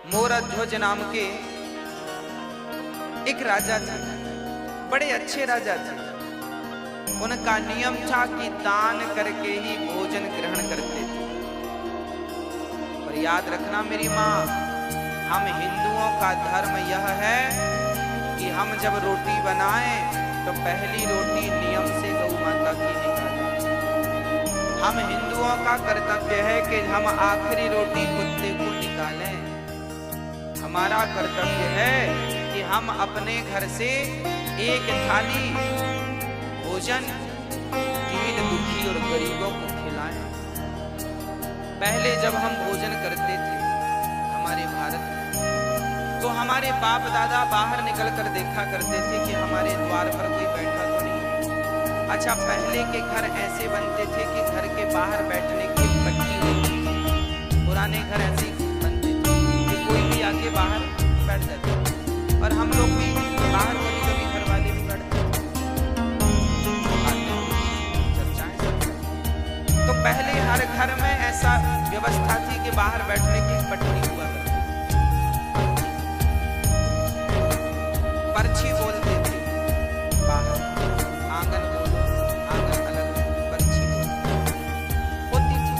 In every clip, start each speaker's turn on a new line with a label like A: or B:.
A: मोरध्वज नाम के एक राजा थे, बड़े अच्छे राजा थे। उनका नियम था कि दान करके ही भोजन ग्रहण करते थे। और याद रखना मेरी माँ, हम हिंदुओं का धर्म यह है कि हम जब रोटी बनाएं तो पहली रोटी नियम से गौ माता की निकालें। हम हिंदुओं का कर्तव्य है कि हम आखिरी रोटी कुत्ते को निकालें। हमारा कर्तव्य है कि हम अपने घर से एक थाली भोजन दीन दुखी और गरीबों को खिलाएं। पहले जब हम भोजन करते थे हमारे भारत में, तो हमारे बाप दादा बाहर निकल कर देखा करते थे कि हमारे द्वार पर कोई बैठा तो नहीं। अच्छा, पहले के घर ऐसे बनते थे कि घर के बाहर बैठने की पट्टी होती थी। पुराने घर ऐसे बनते थे कि कोई भी आके बाहर बैठ जाता, और हम लोग भी बाहर कभी कभी घर वाले भी बैठते चर्चाएं। तो पहले हर घर में ऐसा व्यवस्था थी कि बाहर बैठने की पट्टी हुआ करती, पर्ची बोलते थे बाहर, आंगन बोलो, आंगन अलग, पर्ची होती थी।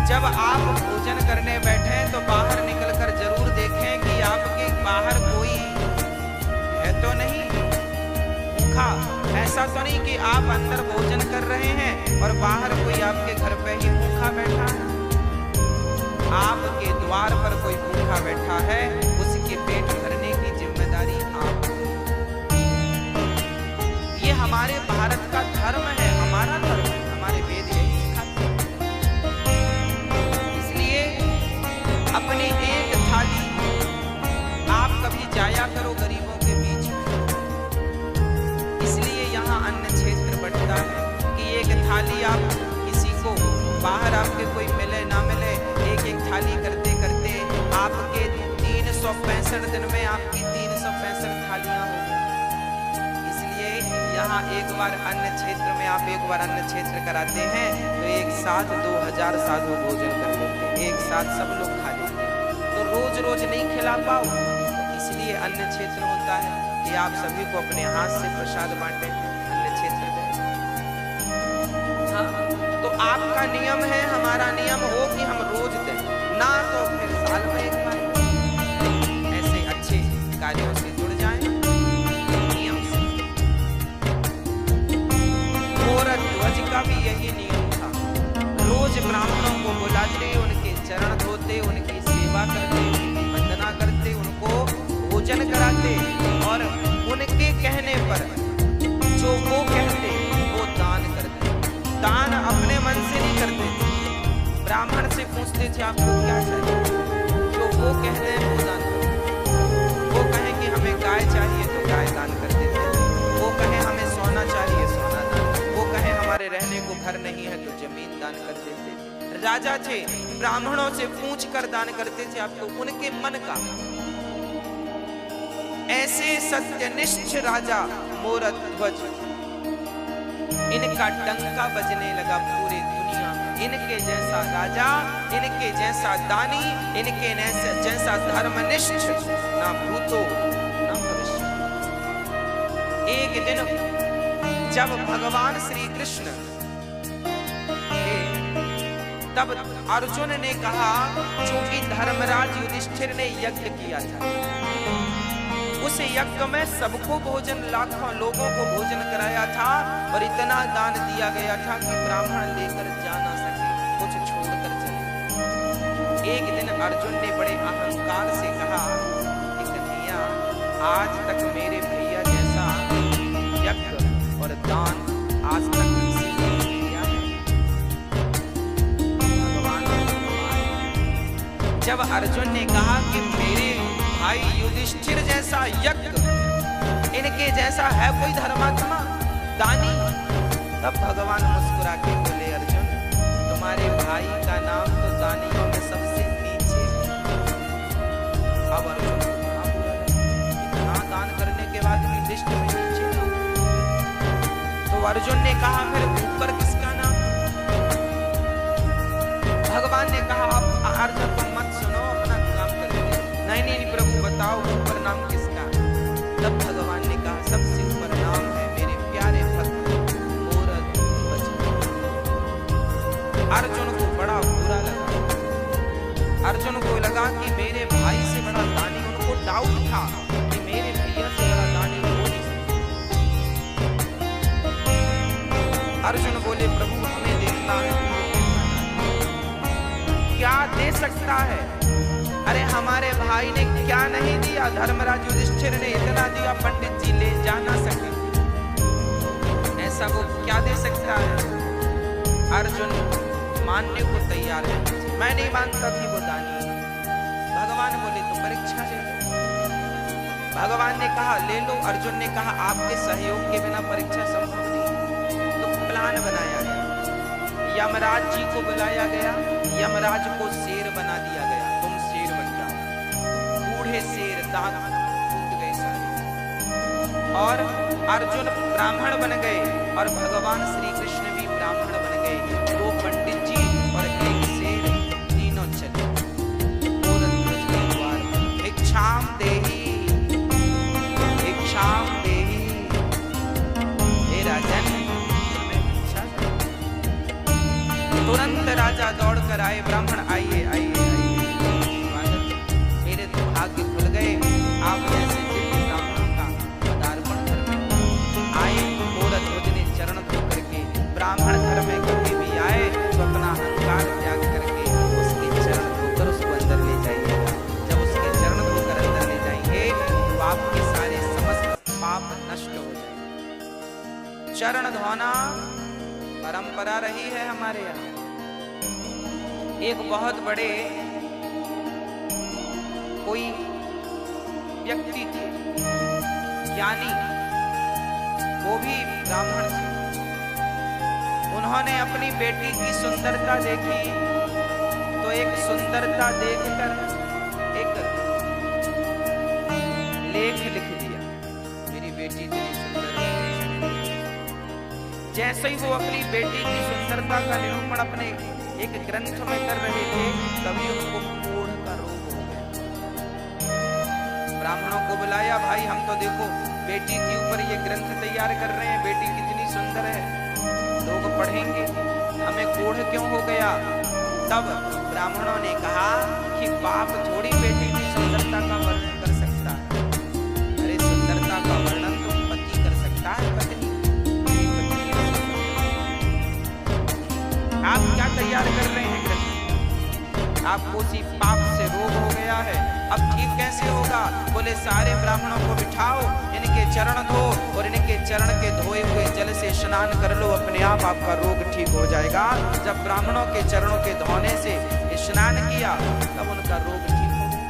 A: जब आप भोजन करने बैठे तो बाहर निकलकर जरूर देखें कि आपके बाहर कोई है तो नहीं भूखा। ऐसा तो नहीं कि आप अंदर भोजन कर रहे हैं और बाहर कोई आपके घर पे ही भूखा बैठा है। आपके द्वार पर कोई भूखा बैठा है, उसके पेट भरने की जिम्मेदारी आपकी। ये हमारे भारत का धर्म है, हमारा धर्म है, हमारे वेद यही सिखाते हैं। इसलिए अपनी एक थाली आप कभी जाया करो गरीबों के बीच में। इसलिए यहाँ अन्न क्षेत्र बढ़ता है कि एक थाली आप किसी को बाहर आपके कोई मिले ना मिले, एक एक थाली करते करते आपके 365 दिन में आपकी 365 थालियां हो गई। इसलिए यहाँ एक बार अन्न क्षेत्र में आप एक बार अन्न क्षेत्र कराते हैं तो एक साथ 2000 साधु भोजन कर लेते हैं, एक साथ सब लोग खा लेते हैं। तो रोज रोज नहीं खिला पाओ, तो इसलिए अन्न क्षेत्र होता है कि आप सभी को अपने हाथ से प्रसाद बांटे, अन्न क्षेत्र दें। हाँ, तो आपका नियम है, हमारा नियम हो कि हम रोज दें, ना तो फिर साल में एक बार ऐसे अच्छे कार्यों से जुड़ जाएं नियम से। मोरध्वज का भी यही नियम था। रोज ब्राह्मणों को बुलाते, उनके चरण धोते, उनकी सेवा करते, उनकी वंदना करते, उनको भोजन कराते, और उनके कहने पर जो वो कहते वो दान करते। दान अपने मन से नहीं करते थे, ब्राह्मण से पूछते थे आपको क्या चाहिए, जो वो कहते हैं वो दान करते। वो कहें कि हमें गाय चाहिए तो गाय दान कर देते थे। वो कहें हमें सोना चाहिए, सोना दान। वो कहें हमारे रहने को घर नहीं है तो जमीन दान कर देते। राजा थे, ब्राह्मणों से पूछ कर दान करते थे आपको उनके मन का। ऐसे सत्यनिष्ठ राजा मोरध्वज, इनका डंका बजने लगा पूरी दुनिया में। इनके जैसा राजा, इनके जैसा दानी, इनके जैसा धर्मनिष्ठ ना भूतो ना भविष्य। एक दिन जब भगवान श्री कृष्ण तब अर्जुन ने कहा, चूंकि धर्मराज युधिष्ठिर ने यज्ञ किया था, उस यज्ञ में सबको भोजन, लाखों लोगों को भोजन कराया था, और इतना दान दिया गया था कि ब्राह्मण लेकर जा ना सके, कुछ छोड़कर चले। एक दिन अर्जुन ने बड़े अहंकार से कहा कि कन्हैया, आज तक मेरे भैया जैसा यज्ञ और दान आज तक किसी ने नहीं किया है। भगवान जब अर्जुन ने कहा कि मेरे भाई युधिष्ठिर जैसा यज्ञ, इनके जैसा है कोई धर्मात्मा दानी, तब भगवान मुस्कुरा के बोले, अर्जुन तुम्हारे भाई का नाम तो दानियों में सबसे नीचे। अब अर्जुन इतना दान करने के बाद भी लिस्ट में नीचे ना, तो अर्जुन ने कहा फिर ऊपर किसका नाम? भगवान ने कहा, लगा कि मेरे भाई से बड़ा दानी, उनको डाउट था कि मेरे भैया से बड़ा दानी हो नहीं सकता। अर्जुन बोले प्रभु हमें देखता है, क्या दे सकता है? अरे हमारे भाई ने क्या नहीं दिया? धर्मराज युधिष्ठिर ने इतना दिया, पंडित जी ले जा ना सके, ऐसा वो क्या दे सकता है? अर्जुन मानने को तैयार है, मैं नहीं मानता कि वो दानी है। भगवान बोले तो परीक्षा ले लो। भगवान ने कहा ले लो। अर्जुन ने कहा आपके सहयोग के बिना परीक्षा संभव नहीं। तो प्लान बनाया गया, यमराज जी को बुलाया गया, यमराज को शेर बना दिया गया, तुम शेर बन जाओ। बूढ़े शेर, दांत टूट गए सारे, और अर्जुन ब्राह्मण बन गए और भगवान श्री कृष्ण भी ब्राह्मण बन गए। दो पंडित जी और एक शेर, तीनों चले भिक्षाम देहि, भिक्षाम देहि, हे राजन मैं भिक्षा। तुरंत राजा दौड़ कर आए, ब्राह्मण आइए आइए आइए, मेरे तो भाग्य खुल गए, आप जैसे ब्राह्मणों का पदार्पण घर में आए। गोरध्वज ने चरण धो करके, ब्राह्मण घर में कभी भी आए तो अपना अहंकार त्याग करके उसके चरण धोकर उसको अंदर ले जाइए। जब उसके चरण धोकर अंदर ले जाएंगे तो आपके सारे समस्त पाप नष्ट हो जाएंगे। चरण धोना परंपरा रही है हमारे यहाँ। एक बहुत बड़े कोई व्यक्ति थे, ज्ञानी, वो भी ब्राह्मण थे। उन्होंने अपनी बेटी की सुंदरता देखी तो एक सुंदरता देखकर एक लेख लिख दिया, मेरी बेटी इतनी सुंदर है। जैसे ही वो अपनी बेटी की सुंदरता का निरूपण अपने एक ग्रंथ में कर रहे थे, तभी उनको कोढ़ का रोग हो गया। ब्राह्मणों को बुलाया, भाई हम तो देखो बेटी के ऊपर ये ग्रंथ तैयार कर रहे हैं, बेटी कितनी सुंदर है, लोग पढ़ेंगे, हमें कोढ़ क्यों हो गया? तब ब्राह्मणों ने कहा कि बाप थोड़ी बेटी की सुंदरता का वर्णन कर सकता है। अरे सुंदरता का वर्णन तो पति कर सकता है, पत्नी। आप क्या तैयार कर रहे हैं ग्रंथ? आपको उसी पाप से रोग हो गया है, अब ठीक कैसे होगा? बोले सारे ब्राह्मणों को बिठाओ, इनके चरण धो और इनके चरण के धोए हुए जल से स्नान कर लो, अपने आप आपका रोग ठीक हो जाएगा। जब ब्राह्मणों के चरणों के धोने से स्नान किया तब उनका रोग ठीक हो गया।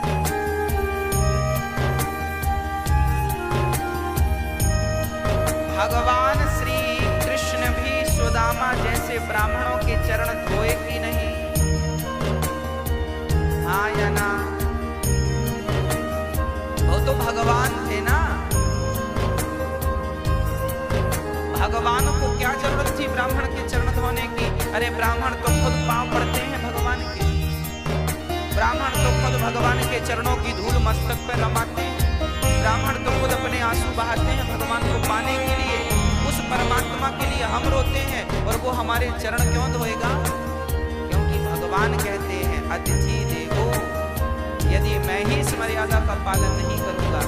A: भगवान श्री कृष्ण भी सुदामा जैसे ब्राह्मणों के चरण धोए कि नहीं? हाँ या ना? वो तो भगवान थे ना। भगवान को क्या जरूरत थी ब्राह्मण के चरण धोने की? अरे ब्राह्मण तो खुद पांव पड़ते हैं भगवान के, ब्राह्मण तो खुद भगवान के चरणों की धूल मस्तक पर रमाते हैं, ब्राह्मण तो खुद अपने आंसू बहाते हैं भगवान को पाने के लिए। उस परमात्मा के लिए हम रोते हैं और वो हमारे चरण क्यों धोएगा? क्योंकि भगवान कहते हैं अतिथि देवो, यदि मैं ही इस मर्यादा का पालन नहीं करूंगा।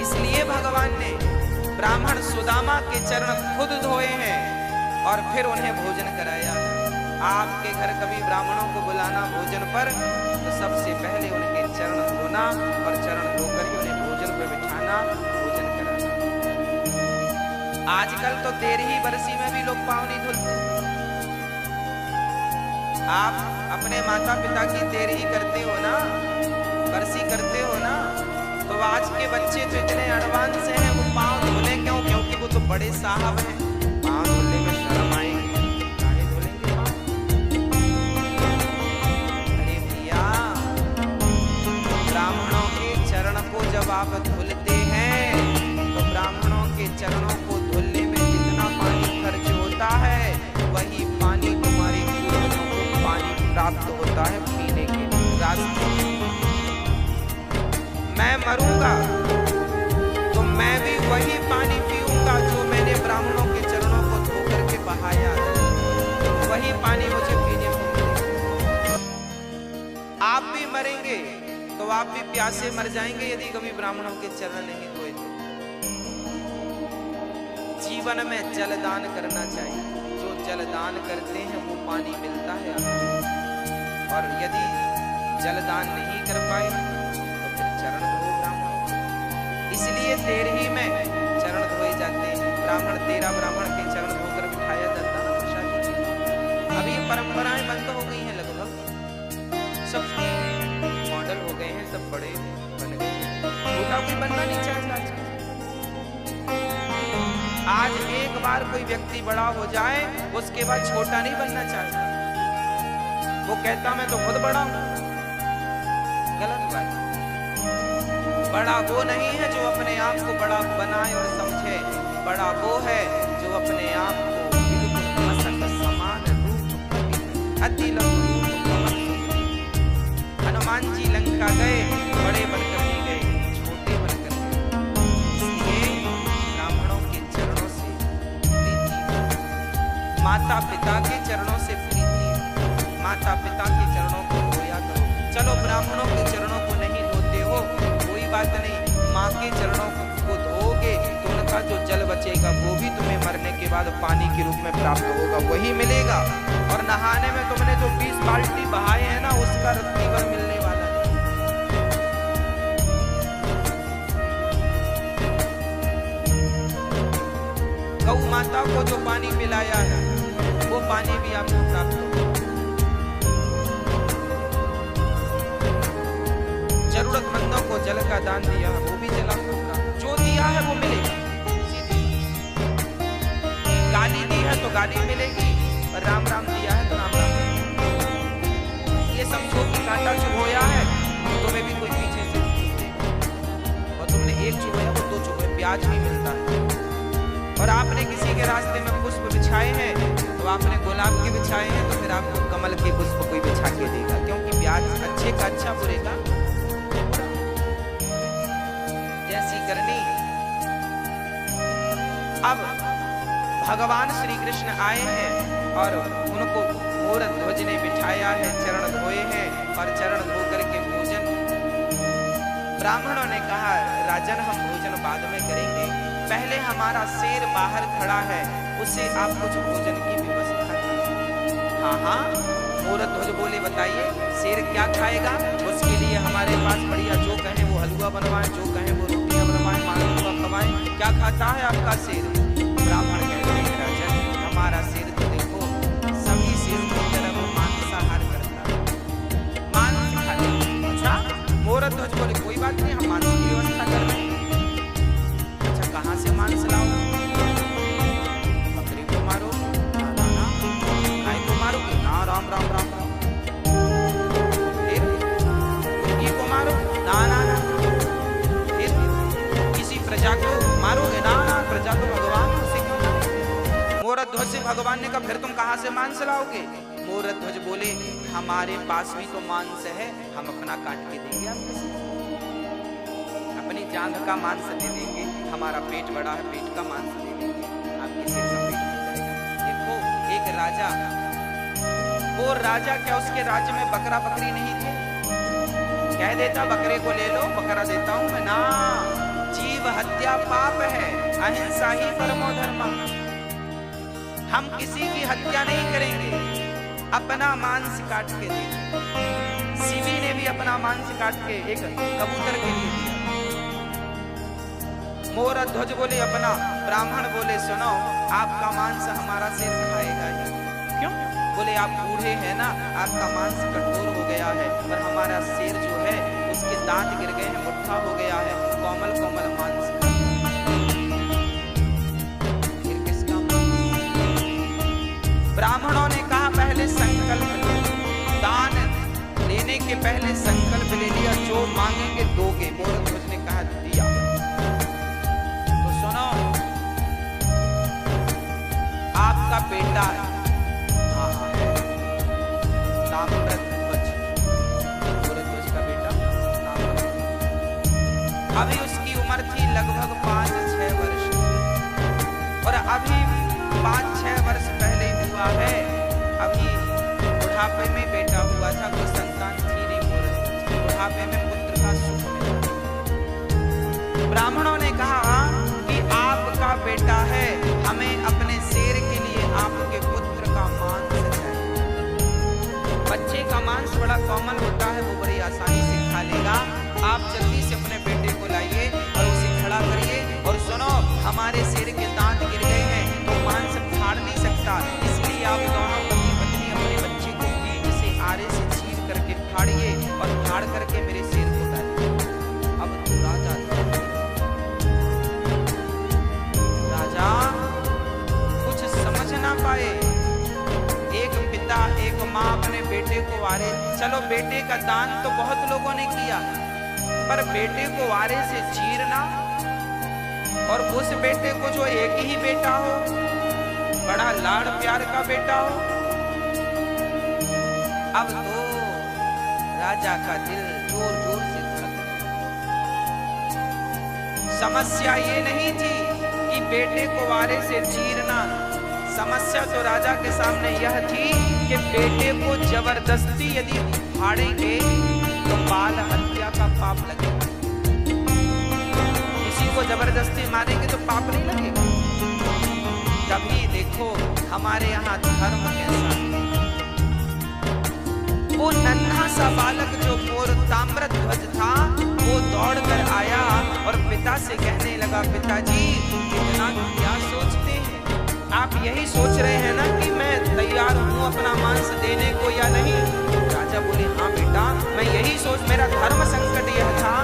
A: इसलिए भगवान ने ब्राह्मण सुदामा के चरण खुद धोए हैं और फिर उन्हें भोजन कराया। आपके घर कभी ब्राह्मणों को बुलाना भोजन पर तो सबसे पहले उनके चरण धोना और चरण धोकर ही उन्हें भोजन पर बिठाना, भोजन कराना। आजकल तो 13ही बरसी में भी लोग पाँव नहीं धुलते। आप अपने माता पिता की 13ही करते हो ना, बरसी करते हो ना, तो आज के बच्चे तो इतने एडवांस हैं, वो पाँव धोले क्यों? क्योंकि वो तो बड़े साहब हैं, पाँव धोने में शर्म आएगी, काहे धोलेंगे पाँव? अरे भैया, ब्राह्मणों के चरण को जब आप धुलते हैं तो ब्राह्मणों के चरणों को धुलने में जितना पानी खर्च होता है वही पानी तुम्हारे पूर्वजों को पानी प्राप्त होता है पीने के रास्ते। मैं मरूंगा तो मैं भी वही पानी पीऊंगा जो मैंने ब्राह्मणों के मरेंगे तो आप भी प्यासे मर जाएंगे यदि कभी ब्राह्मणों के चरण नहीं धोए तो। जीवन में जलदान करना चाहिए, जो जलदान करते हैं वो पानी मिलता है आपको। और यदि जलदान नहीं कर पाए तो फिर चरण धो ब्राह्मणों। इसलिए 13 में चरण धोए जाते हैं। ब्राह्मण 13 ब्राह्मण के चरण धोकर बिठाया जाता है प्रसाद जी। अभी परंपराएं बंद हो गई हैं, लगभग सब मॉडल हो गए हैं, सब बड़े बन गए हैं, छोटा कोई बनना नहीं चाहता। आज एक बार कोई व्यक्ति बड़ा हो जाए उसके बाद छोटा नहीं बनना चाहता। वो कहता मैं तो खुद बड़ा हूं। गलत बात। बड़ा वो नहीं है जो अपने आप को बड़ा बनाए और समझे, बड़ा वो है जो अपने आप को बिल्कुल मसक समान रूप अति लंबू। हनुमान जी लंका गए, बड़े बनकर नहीं गए, छोटे बनकर गए। इसलिए ब्राह्मणों के चरणों से प्रीति, माता पिता के चरणों से प्रीति, माता पिता के चरणों को धोया करो। चलो ब्राह्मणों के चरणों को नहीं धोते हो कोई बात नहीं, माँ के चरणों को धोगे तो उनका जो जल बचेगा वो भी तुम्हें मरने के बाद पानी के रूप में प्राप्त होगा, वही मिलेगा। और नहाने में तुमने जो 20 बाल्टी बहाए हैं ना, उसका रत्ती भर मिलने वाला नहीं। गौ माता को जो पानी पिलाया है वो पानी भी आपको प्राप्त होगा। जरूरतमंदों को जल का दान दिया वो भी जल आपको प्राप्त, जो दिया है वो मिलेगा। गाली दी है तो गाली मिलेगी, और राम राम दिया है तो राम राम मिलेगी। ये समझो कि कांटा चुभोया है तो तुम्हें भी कोई पीछे से चुभेगा, और तुमने एक चुभोया वो 2 चुभे, ब्याज भी मिलता है। और आपने किसी के रास्ते में पुष्प बिछाए हैं तो आपने गुलाब के बिछाए हैं तो फिर आपको कमल के पुष्प कोई बिछा के देगा, क्योंकि ब्याज अच्छे का अच्छा, बुरे का जैसी करनी। अब भगवान श्री कृष्ण आए हैं और उनको मोर ध्वज ने बिठाया है, चरण धोए हैं और चरण धो करके भोजन। ब्राह्मणों ने कहा राजन हम भोजन बाद में करेंगे, पहले हमारा शेर बाहर खड़ा है, उसे आप कुछ भोजन की व्यवस्था कीजिए। हाँ हाँ, मोर ध्वज बोले बताइए शेर क्या खाएगा? उसके लिए हमारे पास बढ़िया जो कहें वो हलवा बनवाएं, जो कहें वो रोटियां बनवाएं, मालपुआ खवाएं। क्या खाता है आपका शेर? ब्राह्मण कहते हैं राजन हमारा शेर तो देखो सभी शेरों की तरह वो मांसाहार करता है, मांस खाता है। अच्छा, मोर ध्वज बोले कोई बात नहीं, हम मांस की व्यवस्था कर रहे हैं। अच्छा, कहाँ से मांस लाओ? बकरी को मारो ना, गाय को मारोगे ना, राम राम राम राम। मुर्गी को मारो ना ना ना, किसी प्रजा को मारोगे ना ना, प्रजा को भगवान से क्यों मारोगे? मोर ध्वज से भगवान ने कहा फिर तुम कहाँ से मांस लाओगे? मोर ध्वज बोले हमारे पास भी तो मांस है, हम अपना काट के देंगे आपको, अपनी जांघ का मांस दे देंगे, हमारा पेट बड़ा है, पेट का मांस दे देंगे, आपके सिर का पेट मिल जाएगा। देखो एक राजा, वो राजा क्या उसके राज्य में बकरा बकरी नहीं थे? कह देता बकरे को ले लो, बकरा देता हूं मैं ना। जीव हत्या पाप है, अहिंसा ही परमो धर्म। हम किसी की हत्या नहीं करेंगे, अपना मांस काट के देंगे। शिवी ने भी अपना मांस काट के एक कबूतर के लिए दिया। मोर ध्वज बोले अपना, ब्राह्मण बोले सुनो आपका मांस हमारा शेर खाएगा ही। क्यों? बोले आप बूढ़े हैं ना, आपका मांस कठोर हो गया है, और हमारा शेर जो है उसके दांत गिर गए हैं, मुट्ठा हो गया है, कोमल कोमल मांस। फिर किसका? ब्राह्मणों ने कहा पहले संकल्प लो, दान लेने के पहले संकल्प ले लिया, जो मांगेंगे दोगे। मोर ध्वज ने कहा दिया। तो सुनो आपका बेटा है, हाँ हाँ है, ताम्रध्वज, मोर ध्वज का बेटा ताम्रध्वज। अभी उसकी उम्र थी लगभग 5-6 वर्ष, और अभी 5-6 वर्ष पहले हुआ है, अभी बुढ़ापे में बेटा हुआ था, कोई संतान थी नहीं मोर ध्वज। बुढ़ापे में पुत्र का सुख मिला। ब्राह्मणों ने कहा कि आपका बेटा है, हमें अपने शेर के लिए आपके पुत्र का मांस चाहिए। बच्चे का मांस बड़ा कोमल होता है, वो बड़ी आसानी से खा लेगा। आप जल्दी से अपने बेटे को लाइए और उसे खड़ा करिए। और सुनो, हमारे शेर के दांत गिर गए हैं, तो मांस फाड़ नहीं सकता, इसलिए आप दोनों पति पत्नी अपने बच्चे को पीठ से आरे से चीर करके फाड़िए और फाड़ करके मेरे शेर को डालिए। अब तो राजा कुछ समझ ना पाए। एक पिता एक माँ अपने बेटे को वारे, चलो बेटे का दान तो बहुत लोगों ने किया, पर बेटे को वारे से चीरना, और उस बेटे को जो एक ही बेटा हो, बड़ा लाड़ प्यार का बेटा हो। अब तो राजा का दिल जोर जोर से धड़क। समस्या ये नहीं थी कि बेटे को वारे से चीरना, समस्या तो राजा के सामने यह थी कि बेटे को जबरदस्ती यदि फाड़ेंगे तो बाल हत्या का पाप लगेगा। किसी को जबरदस्ती मारेंगे तो पाप नहीं लगेगा। कभी देखो हमारे यहाँ धर्म कैसा। वो नन्हा सा बालक जो मोर ताम्रध्वज था, वो दौड़ कर आया और पिता से कहने लगा, पिताजी इतना क्या सोचते हैं? आप यही सोच रहे हैं ना कि मैं तैयार हूँ अपना मांस देने को या नहीं? राजा बोले, हाँ बेटा, मैं यही सोच, मेरा धर्म संकट यह था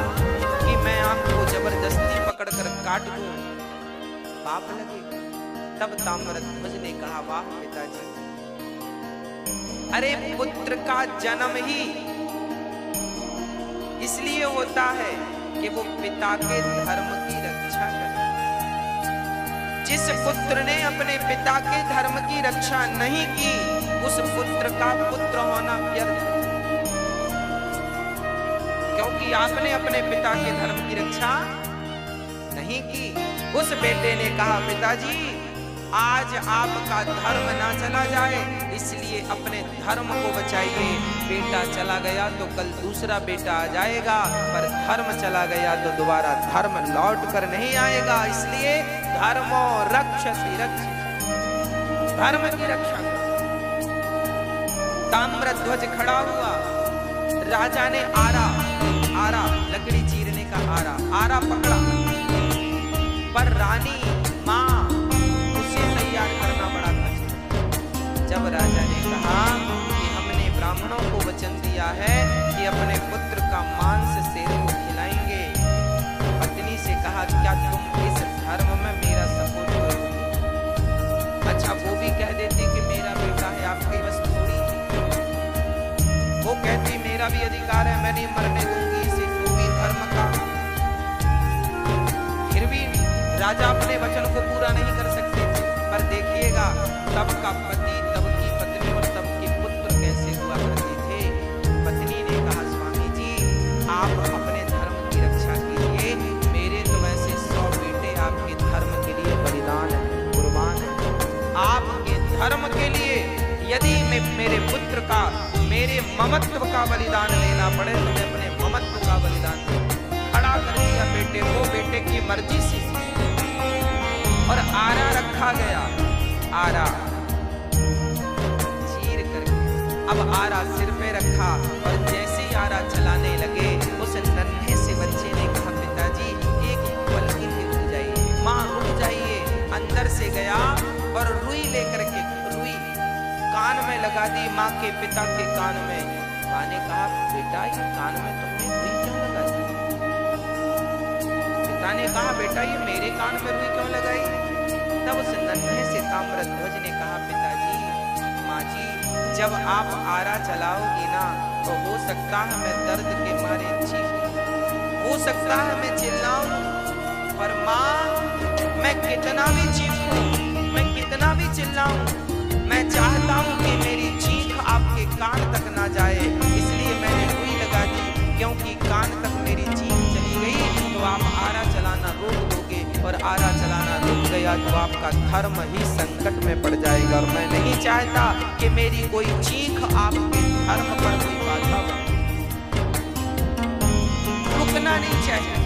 A: कि मैं आपको जबरदस्ती पकड़कर काट दूं, पाप लगेगा। तब ताम्रध्वज ने कहा, वाह पिताजी, अरे पुत्र का जन्म ही इसलिए होता है कि वो पिता के धर्म की रक्षा करे। जिस पुत्र ने अपने पिता के धर्म की रक्षा नहीं की, उस पुत्र का पुत्र होना व्यर्थ है। क्योंकि आपने अपने पिता के धर्म की रक्षा नहीं की। उस बेटे ने कहा, पिताजी आज आपका धर्म ना चला जाए, इसलिए अपने धर्म को बचाइए। बेटा चला गया तो कल दूसरा बेटा आ जाएगा, पर धर्म चला गया तो दोबारा धर्म लौट कर नहीं आएगा। इसलिए धर्मो रक्षसि रक्षित, धर्म की रक्षा करो। ताम्रध्वज खड़ा हुआ, राजा ने आरा लकड़ी चीरने का आरा पकड़ा, पर रानी माँ उसे तैयार करना बड़ा कठिन। जब राजा ने कहा कि हमने ब्राह्मणों को वचन दिया है कि अपने पुत्र का मांस शेर को खिलाएंगे, पत्नी से कहा, क्या तुम इस धर्म में मेरा सपोर्ट करोगे? अच्छा, वो भी कह देती कि मेरा बेटा है, आपकी बस थोड़ी। वो कहती, मेरा भी अधिकार है, मैं नहीं मरने दूंगी इसे, तो भी धर्म का। फिर भी राजा अपने वचन को पूरा नहीं कर सकते थे। पर देखिएगा, तब का पति, तब की पत्नी और तब के पुत्र कैसे हुआ करते थे। पत्नी ने कहा, स्वामी जी आप अपने धर्म की रक्षा कीजिए, मेरे तो वैसे 100 बेटे आपके धर्म के लिए बलिदान है, कुर्बान है। आपके धर्म के लिए यदि मैं मेरे पुत्र का, मेरे ममत्व का बलिदान लेना पड़े तो मैं अपने ममत्व का बलिदान दूं। खड़ा कर दिया बेटे को, बेटे की मर्जी से, और आरा रखा गया, आरा चीर करके। अब आरा सिर पे रखा और जैसे ही आरा चलाने लगे, उस नन्हे से बच्चे ने कहा, पिताजी एक पल के लिए रुक जाइए, माँ रुक जाइए। अंदर से गया और रुई लेकर के, रुई कान में लगा दी, माँ के पिता के कान में। माँ ने कहा, बेटा ये कान में तुमने रुई क्यों लगा दी? पिता ने कहा, बेटा ये मेरे कान में रुई क्यों लगाई? तब उस नन्हे से ताम्रध्वज ने कहा, पिताजी, माँ जी, जब आप आरा चलाओगी ना तो हो सकता है मैं दर्द के मारे चीखूं, हो सकता है मैं चिल्लाऊं, पर माँ मैं कितना भी चीखूं, मैं कितना भी चिल्लाऊं, मैं चाहता हूं कि मेरी चीख आपके कान तक ना जाए, इसलिए मैंने रुई लगा दी। क्योंकि कान तक मेरी चीख चली गई तो आप आरा चलाना रोक दोगे, और आरा चलाना रुक गया तो आपका धर्म ही संकट में पड़ जाएगा। और मैं नहीं चाहता कि मेरी कोई चीख आपके धर्म पर कोई बाधा बने। बोलना नहीं चाहिए।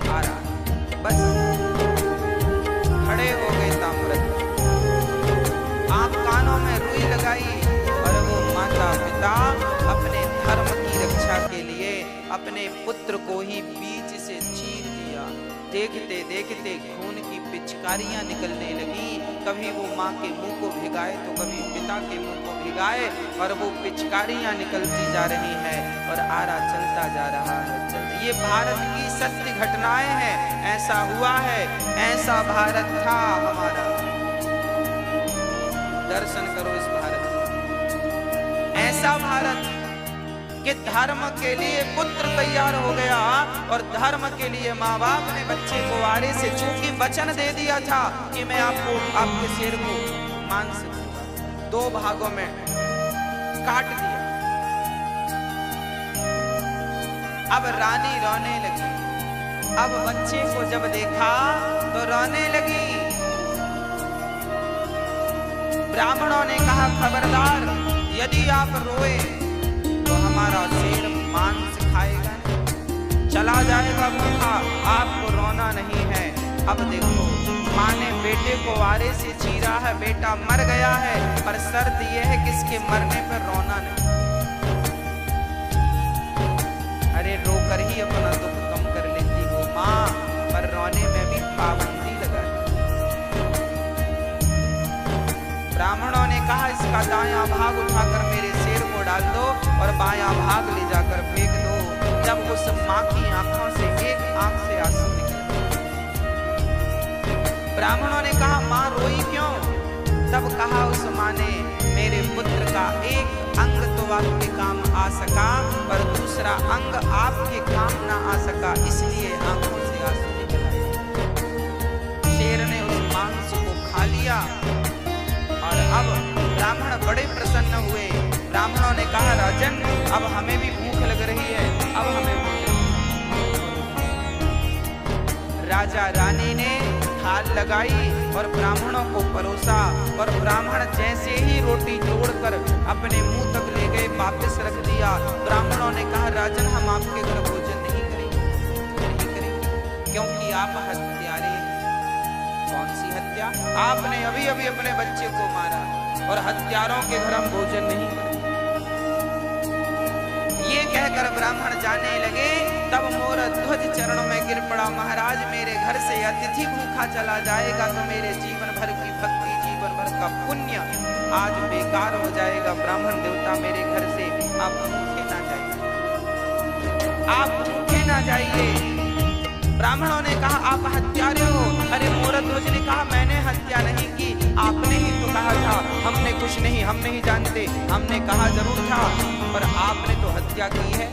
A: आ रहा बस खड़े हो गए ताम्रध्वज, आप कानों में रुई लगाई और वो माता पिता अपने धर्म की रक्षा के लिए अपने पुत्र को ही बीच से चीर दिया। देखते देखते खून की पिचकारियां निकलने लगी, कभी वो माँ के मुंह को भिगाए तो कभी पिता के मुंह को भिगाए, और वो पिचकारियां निकलती जा रही हैं और आरा चलता जा रहा है। ये भारत की सत्य घटनाएं हैं, ऐसा हुआ है, ऐसा भारत था हमारा। दर्शन करो इस भारत का, ऐसा भारत कि धर्म के लिए पुत्र तैयार हो गया और धर्म के लिए माँ बाप ने बच्चे को आड़े से, चूंकि वचन दे दिया था कि मैं आपको आपके शेर को मांस दूंगा, 2 भागों में काट दिया। अब रानी रोने लगी, अब बच्चे को जब देखा तो रोने लगी। ब्राह्मणों ने कहा खबरदार, यदि आप रोए तो हमारा शेर मांस खाएगा, चला जाएगा भूखा, आपको रोना नहीं है। अब देखो, माँ ने बेटे को आरे से चीरा है, बेटा मर गया है, पर शर्त यह है कि इसके मरने पर रोना नहीं। अरे रोकर ही अपना दुख कम कर लेती हो माँ, पर रोने में भी पाबंदी लगा। ब्राह्मणों ने कहा इसका दायां भाग उठाकर मेरे शेर को डाल दो और बायां भाग ले जाकर फेंक दो। जब उस माँ की आंखों से एक आंख से आंसू निकले, ब्राह्मणों ने कहा माँ रोई क्यों? तब कहा उस माँ ने, मेरे पुत्र का एक अंग तो आपके काम आ सका, पर दूसरा अंग आपके काम ना आ सका, इसलिए आंखों से आंसू निकल आए। शेर ने उस मांस को खा लिया और अब ब्राह्मण बड़े प्रसन्न हुए। ब्राह्मणों ने कहा राजन, अब हमें भी भूख लग रही है, अब हमें राजा रानी ने थाल लगाई और ब्राह्मणों को परोसा, और ब्राह्मण जैसे ही रोटी तोड़कर अपने मुंह तक ले गए, वापस रख दिया। ब्राह्मणों ने कहा राजन, हम आपके घर भोजन नहीं करेंगे, क्योंकि आप हत्यारे। कौन सी हत्या? आपने अभी अभी अपने बच्चे को मारा, और हत्यारों के घर हम भोजन नहीं करेंगे। ये कहकर ब्राह्मण जाने लगे, तब मोर ध्वज चरणों में गिर पड़ा, महाराज मेरे घर से अतिथि भूखा चला जाएगा तो मेरे जीवन भर की भक्ति, जीवन भर का पुण्य आज बेकार हो जाएगा। ब्राह्मण देवता मेरे घर से आप भूखे ना जाइए, आप भूखे ना जाइए। ब्राह्मणों ने कहा आप हत्यारे हो। अरे मोरध्वज ने कहा मैंने हत्या नहीं की, आपने ही तो कहा था, हमने कुछ नहीं, हम नहीं जानते, हमने कहा जरूर था, पर आपने तो हत्या की है,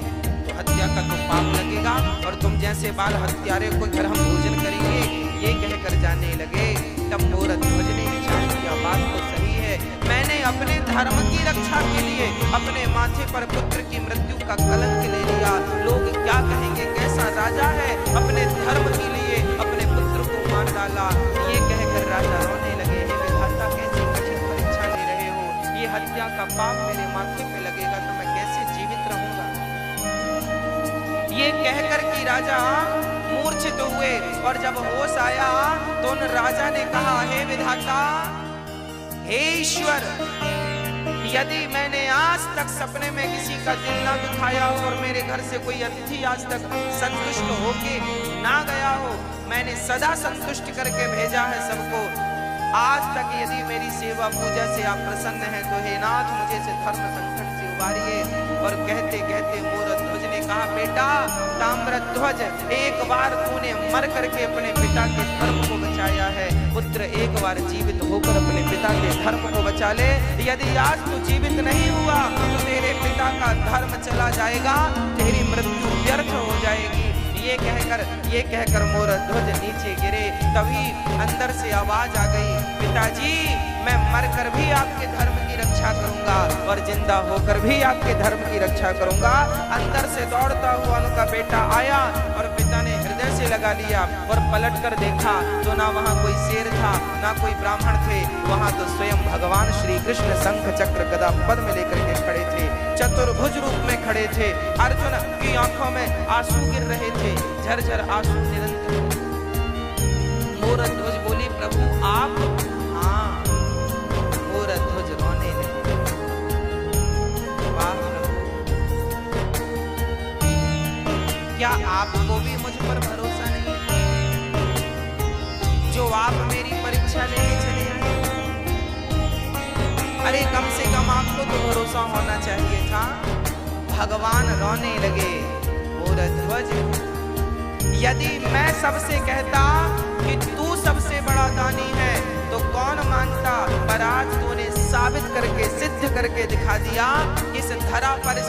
A: तो हत्या का तो पाप लगेगा, और तुम जैसे बाल हत्यारे को घर हम भोजन करेंगे। ये कहकर जाने लगे। तब मोरध्वज ने विचार किया, बात तो सही है, मैंने अपने धर्म की रक्षा के लिए अपने माथे पर पुत्र की मृत्यु का कलंक ले लिया। लोग क्या कहेंगे, कैसा राजा है, अपने धर्म के लिए अपने पुत्र को मार डाला। ये कहकर राजा रोने लगे, हे विधाता कैसी कठिन परीक्षा ले रहे हो, ये हत्या का पाप मेरे माथे पे लगेगा तो मैं कैसे जीवित रहूंगा। ये कहकर कि राजा मूर्छित हुए, और जब होश आया तो उन राजा ने कहा, हे विधाता, हे ईश्वर, यदि मैंने आज तक सपने में किसी का दिल ना दुखाया हो और मेरे घर से कोई अतिथि आज तक संतुष्ट होके ना गया हो, मैंने सदा संतुष्ट करके भेजा है सबको, आज तक यदि मेरी सेवा पूजा से आप प्रसन्न हैं तो हे नाथ मुझे से धर्म संकट से उबारिए। और कहते कहते मोरध्वज ने कहा, बेटा ताम्रध्वज, एक बार तूने मर करके अपने पिता के धर्म को बचाया है, पुत्र एक बार जीवित होकर अपने पिता के धर्म को बचा ले। यदि आज तू जीवित नहीं हुआ तो तेरे पिता का धर्म चला जाएगा, तेरी मृत्यु व्यर्थ हो जाएगी। ये कहकर मोरध्वज नीचे गिरे। तभी अंदर से आवाज आ गई, पिताजी मैं मरकर भी आपके धर्म की रक्षा करूंगा और जिंदा होकर भी आपके धर्म की रक्षा करूंगा। अंदर से दौड़ता हुआ उनका बेटा आया और पिता ने हृदय से लगा लिया और पलट कर देखा तो ना वहाँ कोई शेर था ना कोई ब्राह्मण थे, वहाँ तो स्वयं भगवान श्री कृष्ण शंख चक्र गदा पद्म लेकर के खड़े थे, चतुर्भुज रूप में खड़े थे। अर्जुन की आंखों में आंसू गिर रहे थे, झरझर आंसू निरंतर। मोर ध्वज बोली, प्रभु आप? हाँ, मोर ध्वज रोने लगे। वाह प्रभु, क्या आपको भी मुझ पर भरोसा नहीं है, जो आप मेरी परीक्षा लेने चले आए? अरे कम से कम आपको तो भरोसा होना चाहिए था। भगवान रोने लगे। मोर ध्वज, यदि मैं सबसे कहता कि तू सबसे बड़ा दानी है तो कौन मानता, पर आज तूने साबित करके सिद्ध करके दिखा दिया इस धरा पर, इस